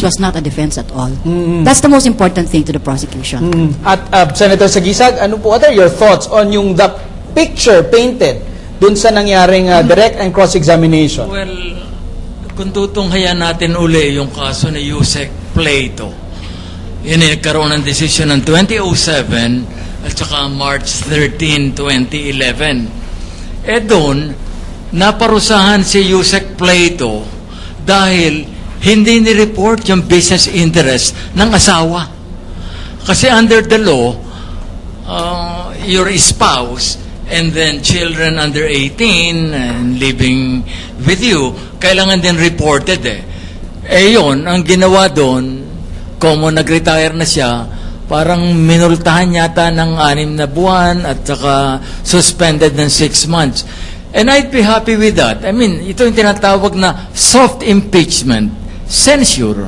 was not a defense at all. That's the most important thing to the prosecution. At Senator Sagisag, what are your thoughts on yung the picture painted dun sa nangyaring direct and cross-examination? Well, kung tutunghayan natin uli yung kaso ni Yusek Plato, yun nagkaroon ng desisyon ng 2007 at saka March 13, 2011. Doon, naparusahan si Yusek Plato dahil hindi ni-report yung business interest ng asawa. Kasi under the law, your spouse and then children under 18 and living with you, kailangan din reported yun, ang ginawa doon, kung nag-retire na siya, parang minultahan yata ng 6 na buwan at saka suspended ng 6 months. And I'd be happy with that. I mean, ito yung tinatawag na soft impeachment, censure.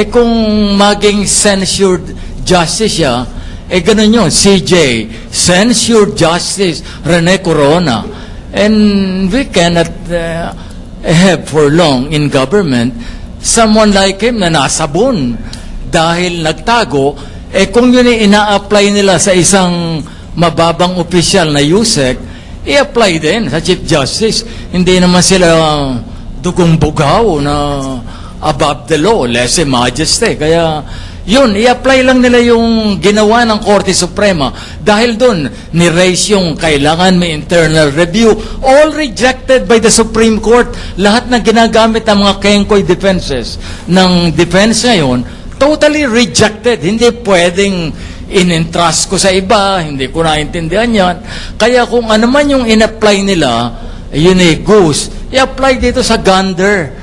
Kung maging censured justice siya, ganun yun, CJ, censured justice, Rene Corona. And we cannot have for long in government someone like him na nasabon dahil nagtago, kung yun ina-apply nila sa isang mababang opisyal na Yusek, i-apply din sa Chief Justice. Hindi naman sila dugong bugaw na above the law, lese majesty. Kaya yun, i-apply lang nila yung ginawa ng Korte Suprema. Dahil doon, ni-raise yung kailangan may internal review. All rejected by the Supreme Court. Lahat na ginagamit ng mga Kenkoy defenses ng defense ngayon, totally rejected. Hindi pwedeng in-entrust ko sa iba, hindi ko naintindihan yan. Kaya kung ano man yung in-apply nila, yun goose, i-apply dito sa Gander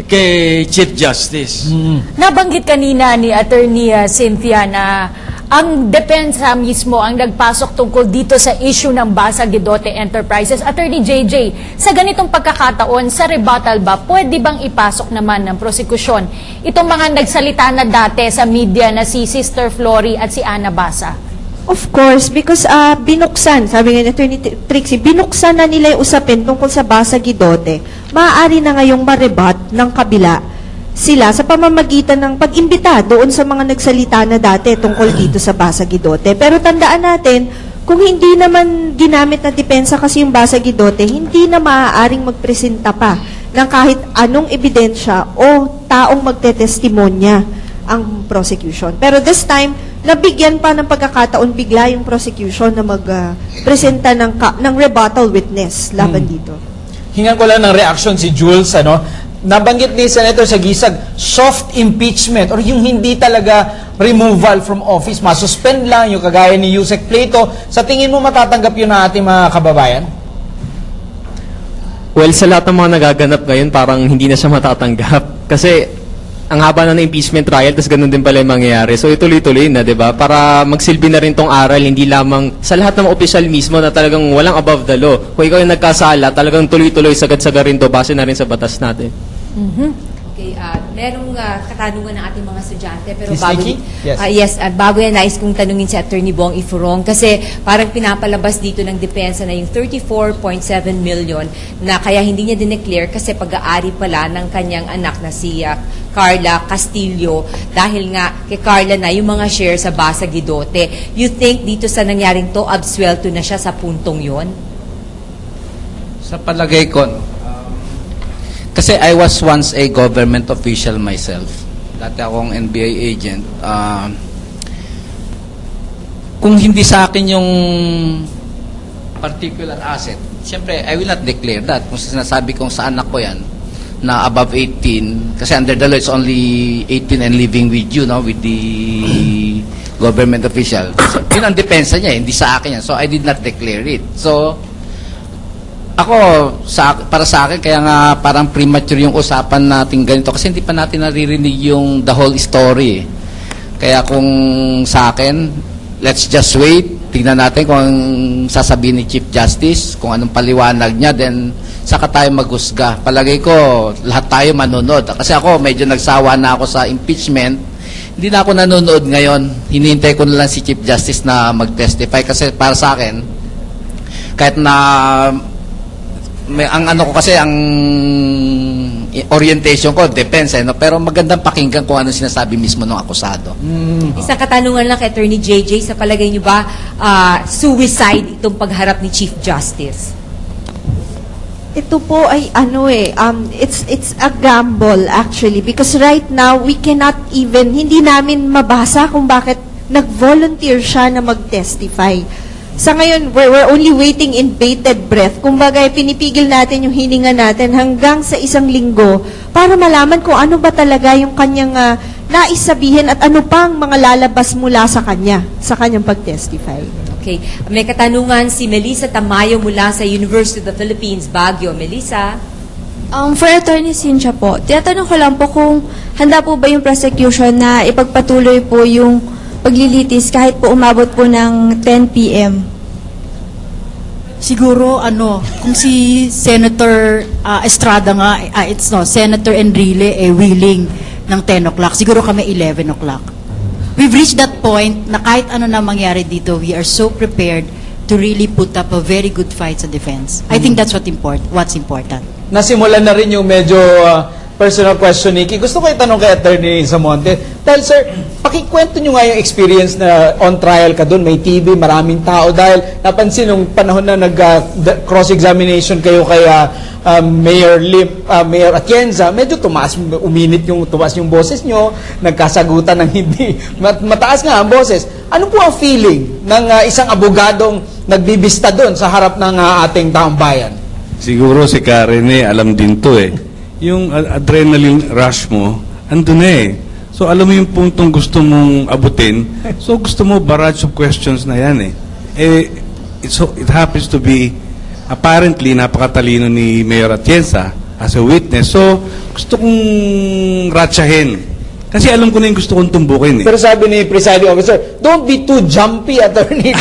kay Chief Justice. Nabanggit kanina ni Attorney Cynthia na ang depensa mismo ang nagpasok tungkol dito sa issue ng Basa Guidote Enterprises. Attorney JJ, sa ganitong pagkakataon, sa rebuttal ba, pwede bang ipasok naman ng prosekusyon itong mga nagsalita na dati sa media na si Sister Flory at si Ana Basa? Of course, because binuksan, sabi nga ni Attorney Trixie, binuksan na nila yung usapin tungkol sa Basa Guidote. Maaari na ngayong ma-rebut ng kabila sila sa pamamagitan ng pag-imbita doon sa mga nagsalita na dati tungkol dito sa Basa Guidote. Pero tandaan natin, kung hindi naman ginamit na depensa kasi yung Basa Guidote, hindi na maaaring magpresenta pa ng kahit anong ebidensya o taong magtetestimonya ang prosecution. Pero this time, nabigyan pa ng pagkakataon bigla yung prosecution na magpresenta ng rebuttal witness laban dito. Hingan ko lang ng reaction si Jules, nabanggit ni Senator Sagisag, soft impeachment or yung hindi talaga removal from office, masuspend lang yung kagaya ni Yusek Plato. Sa tingin mo matatanggap yun ng ating mga kababayan? Well, sa lahat ng mga nagaganap ngayon, parang hindi na siya matatanggap. Kasi ang haba na ng impeachment trial, tapos ganun din pala yung mangyayari. So ituloy-tuloy na, di ba? Para magsilbi na rin tong aral, hindi lamang sa lahat ng mga opisyal mismo na talagang walang above the law. Kung ikaw yung nagkasala, talagang tuloy-tuloy, sagad-saga rin to, base na rin sa batas natin. Okay, merong katanungan ng ating mga estudyante, pero Ms. bago, Nikki? Yes. bago yan, nais kong tanungin si Attorney Bong Ifurong kasi parang pinapalabas dito ng depensa na yung 34.7 million na kaya hindi niya dineclare kasi pag-aari pala ng kanyang anak na si Carla Castillo dahil nga kay Carla na yung mga share sa Basa Guidote. You think dito sa nangyaring to, absuelto na siya sa puntong yon? Sa palagay ko, kasi I was once a government official myself. Dati akong NBA agent. Kung hindi sa akin yung particular asset, siyempre, I will not declare that. Kung sinasabi kong sa anak ko yan, na above 18, kasi under the law, it's only 18 and living with you, no, with the government official. So, yun ang depensa niya, hindi sa akin yan. So, I did not declare it. So, ako, para sa akin, kaya nga parang premature yung usapan natin ganito kasi hindi pa natin naririnig yung the whole story. Kaya kung sa akin, let's just wait. Tingnan natin kung sasabihin ni Chief Justice, kung anong paliwanag niya, then saka tayo maghusga. Palagay ko, lahat tayo manunod. Kasi ako, medyo nagsawa na ako sa impeachment. Hindi na ako nanonood ngayon. Hinihintay ko na lang si Chief Justice na mag-testify kasi para sa akin, kahit na ang ano ko kasi ang orientation ko, depends, no? Pero magandang pakinggan kung ano sinasabi mismo ng akusado. Isang katanungan lang kay Attorney JJ, sa palagay niyo ba suicide itong pagharap ni Chief Justice? Ito po ay it's a gamble actually because right now we cannot even, hindi namin mabasa kung bakit nag-volunteer siya na mag-testify. Sa ngayon, we're only waiting in bated breath. Kumbaga, pinipigil natin yung hininga natin hanggang sa 1 linggo para malaman kung ano ba talaga yung kanyang nais sabihin at ano pang mga lalabas mula sa kanyang pag-testify. Okay. May katanungan si Melissa Tamayo mula sa University of the Philippines, Baguio. Melissa? For Attorney Cynthia po, tinatanong ko lang po kung handa po ba yung prosecution na ipagpatuloy po yung paglilitis kahit po umabot po ng 10 p.m. Siguro, kung si Senator Estrada nga, Senator Enrile willing ng 10 o'clock, siguro kami 11 o'clock. We've reached that point na kahit ano na mangyari dito, we are so prepared to really put up a very good fight sa defense. I think that's what's important. Nasimulan na rin yung medyo personal question, Nikki. Gusto ko itanong kay Attorney Zamonte. Dahil, sir, pakikwento nyo nga yung experience na on trial ka doon. May TV, maraming tao. Dahil napansin nung panahon na nag-cross-examination kayo kay Mayor Atienza, medyo tumaas yung boses nyo, nagkasagutan ng hindi. Mataas nga ang boses. Ano po ang feeling ng isang abogadong nagbibista doon sa harap ng ating taong bayan? Siguro si Karen alam din to yung adrenaline rush mo, andun So, alam mo yung puntong gusto mong abutin. So, gusto mo barrage of questions na yan it happens to be, apparently, napakatalino ni Mayor Atienza as a witness. So, gusto kong ratsahin. Kasi alam ko na yung gusto kong tumbukin Pero sabi ni presiding officer, don't be too jumpy, attorney.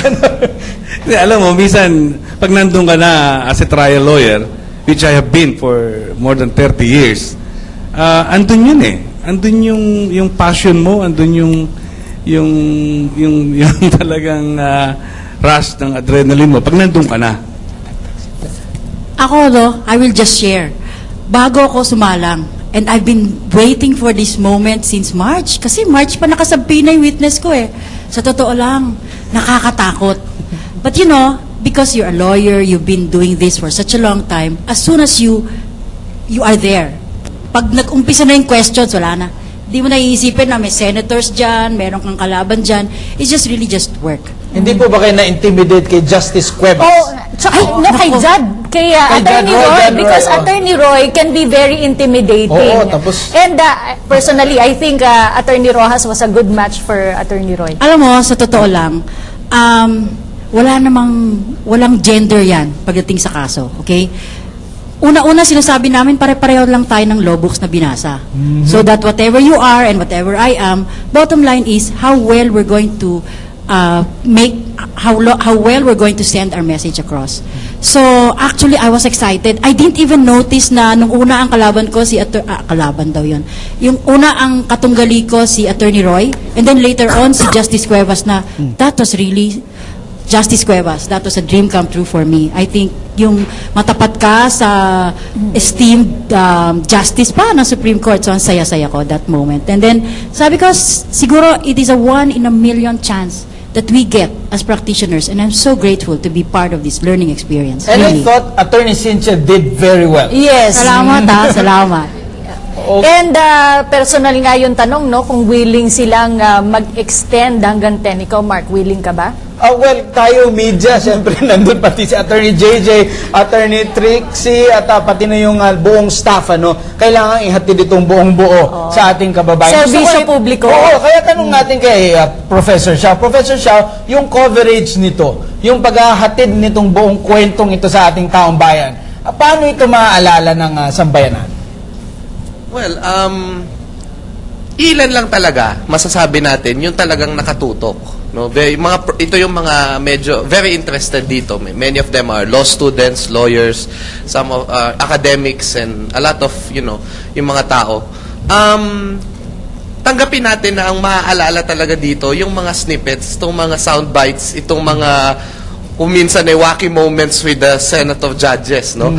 Alam mo, minsan, pag nandun ka na as a trial lawyer, which I have been for more than 30 years, andun yun Andun yung passion mo, andun yung talagang rush ng adrenaline mo pag nandun ka na. Ako, I will just share. Bago ako sumalang, and I've been waiting for this moment since March. Kasi March pa nakasabi na yung witness ko Sa totoo lang, nakakatakot. But because you're a lawyer, you've been doing this for such a long time, as soon as you are there, pag nag-umpisa na yung questions, wala na. Di mo naiisipin na may senators dyan, meron kang kalaban dyan. It's just really just work. Hindi po ba kayo na-intimidate kay Justice Cuevas? Kay Judd, kay Attorney Judd Roy, Roy, because oo. Attorney Roy can be very intimidating. Oo, tapos- And personally, I think Attorney Rojas was a good match for Attorney Roy. Alam mo, sa totoo lang, walang gender yan pagdating sa kaso, okay? Una-una sinasabi namin, pare-pareho lang tayo ng law books na binasa. So that whatever you are and whatever I am, bottom line is how well we're going to how well we're going to send our message across. So actually, I was excited. I didn't even notice na nung una ang kalaban ko kalaban daw yun. Yung una ang katunggali ko si Attorney Roy, and then later on si Justice Cuevas na that was really Justice Cuevas. That was a dream come true for me. I think yung matapat ka sa esteemed justice pa ng Supreme Court, so ang saya-saya ko that moment. And then, sabi ko, siguro it is a 1 in a million chance that we get as practitioners, and I'm so grateful to be part of this learning experience. And really. I thought Attorney Cynthia did very well. Yes. Salamat salamat. And personally nga yung tanong, kung willing silang mag-extend hanggang 10. Ikaw, Mark, willing ka ba? Well, tayo media, siyempre nandun pati si Attorney JJ, Attorney Trixie, at pati na yung buong staff, kailangan ihatid itong buong buo sa ating kababayan. Serbisyo Gusto ko publiko. Oo, kaya tanong natin kay Professor Xiao. Professor Xiao, yung coverage nito, yung paghahatid nitong buong kwentong ito sa ating taong bayan, paano ito maaalala ng sambayanan? Well, ilan lang talaga masasabi natin yung talagang nakatutok. No, ito yung mga medyo very interested dito. Many of them are law students, lawyers, some of academics, and a lot of yung mga tao. Tanggapin natin na ang maaalala talaga dito yung mga snippets, itong mga sound bites, itong mga kung minsan ay wacky moments with the Senate of Judges, no?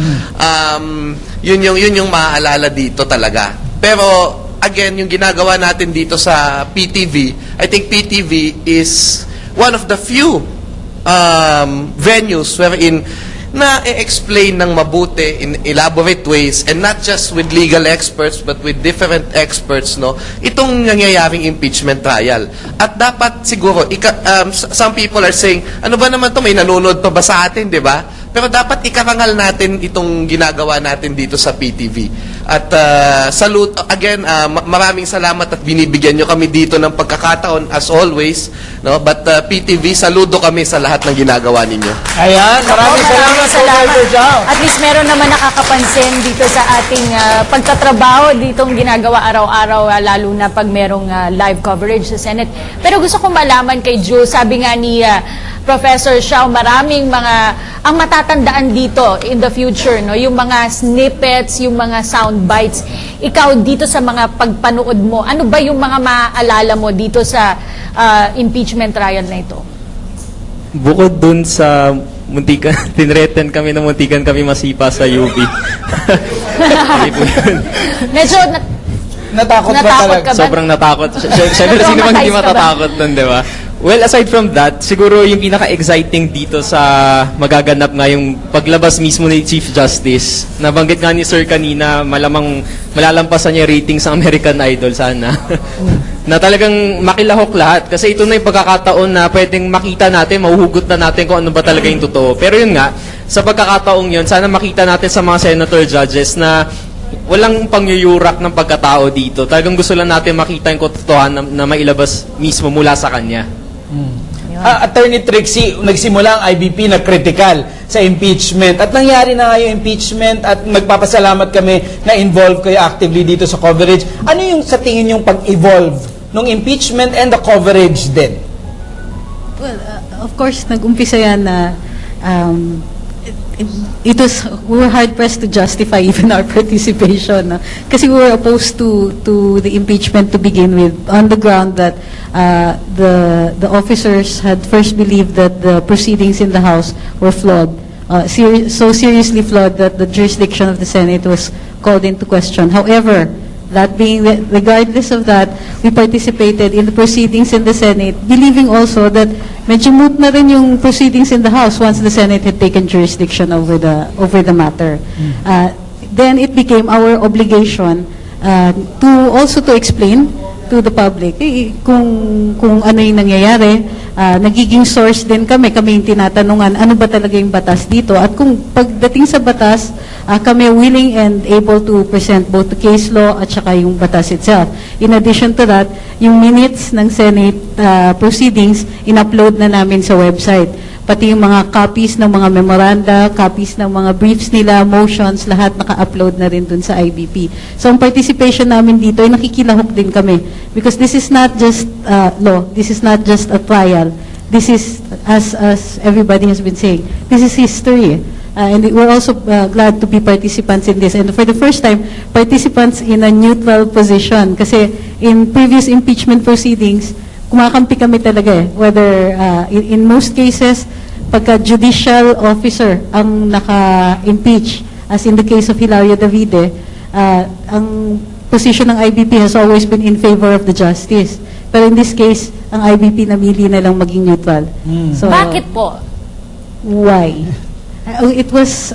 Yun yung maaalala dito talaga. Pero again, yung ginagawa natin dito sa PTV, I think PTV is one of the few venues wherein na-explain ng mabuti in elaborate ways, and not just with legal experts but with different experts, no, itong nangyayaring impeachment trial. At dapat siguro some people are saying, ano ba naman to, may nanonood pa ba sa atin, di ba? Pero dapat ikarangal natin itong ginagawa natin dito sa PTV. At salute again, maraming salamat at binibigyan nyo kami dito ng pagkakataon as always, no? But PTV, saludo kami sa lahat ng ginagawa ninyo. Ayan, maraming salamat po, Senator Jao. At least meron naman nakakapansin dito sa ating pagtatrabaho ditong ginagawa araw-araw, lalo na pag merong live coverage sa Senate. Pero gusto kong malaman kay Jules, sabi nga ni Professor Xiao, maraming ang matatandaan dito in the future, no, yung mga snippets, yung mga sound bites. Ikaw dito sa mga pagpanood mo, ano ba yung mga maaalala mo dito sa impeachment trial na ito? Bukod dun sa muntikan, tinreten kami na muntikan kami masipa sa UP. Hindi po yun. Medyo Natakot ba talaga? ka ba? Sobrang natakot. Siyempre, sino bang hindi Traumatized ka ba? matatakot nun, di ba? Well, aside from that, siguro yung pinaka-exciting dito sa magaganap nga yung paglabas mismo ni Chief Justice. Nabanggit nga ni Sir kanina, malamang malalampasan niya ratings sa American Idol, sana. Na talagang makilahok lahat. Kasi ito na yung pagkakataon na pwedeng makita natin, mahuhugot na natin kung ano ba talaga yung totoo. Pero yun nga, sa pagkakataong yun, sana makita natin sa mga senator judges na walang pangyuyurak ng pagkatao dito. Talagang gusto lang natin makita yung katotohanan na mailabas mismo mula sa kanya. Attorney Trixie, nagsimula ang IBP na critical sa impeachment. At nangyari na nga yung impeachment at magpapasalamat kami na involved kayo actively dito sa coverage. Ano yung sa tingin yung pag-evolve ng impeachment and the coverage din? Well, of course, nag-umpisa yan na we were hard-pressed to justify even our participation. Kasi we were opposed to the impeachment to begin with, on the ground that the officers had first believed that the proceedings in the House were flawed, so seriously flawed that the jurisdiction of the Senate was called into question. However, that being, regardless of that, we participated in the proceedings in the Senate, believing also that medyo moot na rin yung proceedings in the House once the Senate had taken jurisdiction over the matter. Then it became our obligation to explain to the public kung ano yung nangyayari. Nagiging source din kami yung tinatanungan, ano ba talaga yung batas dito? At kung pagdating sa batas, kami willing and able to present both the case law at saka yung batas itself. In addition to that, yung minutes ng Senate proceedings, in-upload na namin sa website. Pati yung mga copies ng mga memoranda, copies ng mga briefs nila, motions, lahat naka-upload na rin dun sa IBP. So ang participation namin dito ay nakikilahok din kami. Because this is not just law, this is not just a trial. This is, as everybody has been saying, this is history. And we're also glad to be participants in this. And for the first time, participants in a neutral position. Kasi in previous impeachment proceedings, kumakampi kami talaga eh. Whether, in most cases, pagka judicial officer ang naka-impeach, as in the case of Hilario Davide, ang position ng IBP has always been in favor of the justice. Pero in this case, ang IBP namili na lang maging neutral. So, Bakit po? why? It was